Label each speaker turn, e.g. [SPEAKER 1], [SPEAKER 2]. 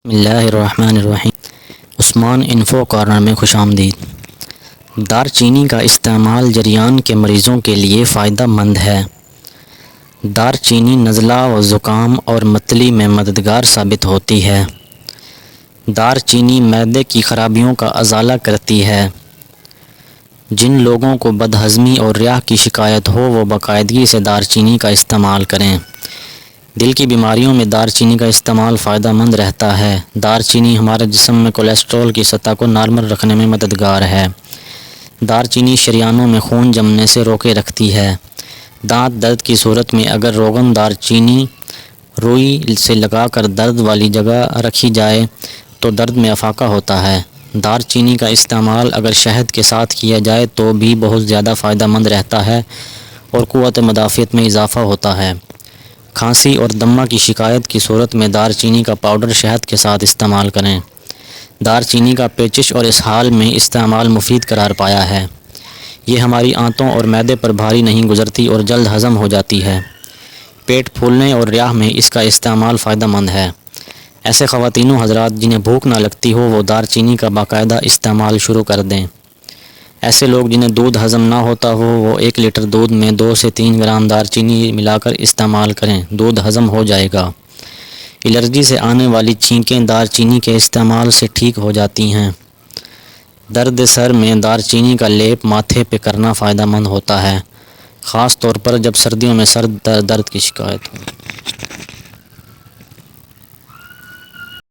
[SPEAKER 1] بسم اللہ الرحمن الرحیم۔ عثمان انفو کارنر میں خوش آمدید۔ دار چینی کا استعمال جریان کے مریضوں کے لیے فائدہ مند ہے۔ دار چینی نزلہ و زکام اور متلی میں مددگار ثابت ہوتی ہے۔ دار چینی معدے کی خرابیوں کا ازالہ کرتی ہے۔ جن لوگوں کو بدہضمی اور ریح کی شکایت ہو وہ باقاعدگی سے دار چینی کا استعمال کریں۔ دل کی بیماریوں میں دار چینی کا استعمال فائدہ مند رہتا ہے۔ دار چینی ہمارے جسم میں کولیسٹرول کی سطح کو نارمل رکھنے میں مددگار ہے۔ دار چینی شریانوں میں خون جمنے سے روکے رکھتی ہے۔ دانت درد کی صورت میں اگر روغن دار چینی روئی سے لگا کر درد والی جگہ رکھی جائے تو درد میں افاقہ ہوتا ہے۔ دار چینی کا استعمال اگر شہد کے ساتھ کیا جائے تو بھی بہت زیادہ فائدہ مند رہتا ہے اور قوت مدافعت میں اضافہ ہوتا ہے۔ کھانسی اور دمہ کی شکایت کی صورت میں دار چینی کا پاؤڈر شہد کے ساتھ استعمال کریں۔ دار چینی کا پیچش اور اسہال میں استعمال مفید قرار پایا ہے۔ یہ ہماری آنتوں اور معدے پر بھاری نہیں گزرتی اور جلد ہضم ہو جاتی ہے۔ پیٹ پھولنے اور ریح میں اس کا استعمال فائدہ مند ہے۔ ایسے خواتین و حضرات جنہیں بھوک نہ لگتی ہو وہ دار چینی کا باقاعدہ استعمال شروع کر دیں۔ ایسے لوگ جنہیں دودھ ہضم نہ ہوتا ہو وہ 1 لیٹر دودھ میں 2 سے 3 گرام دار چینی ملا کر استعمال کریں، دودھ ہضم ہو جائے گا۔ الرجی سے آنے والی چھینکیں دار چینی کے استعمال سے ٹھیک ہو جاتی ہیں۔ درد سر میں دار چینی کا لیپ ماتھے پہ کرنا فائدہ مند ہوتا ہے، خاص طور پر جب سردیوں میں سر درد کی شکایت ہو۔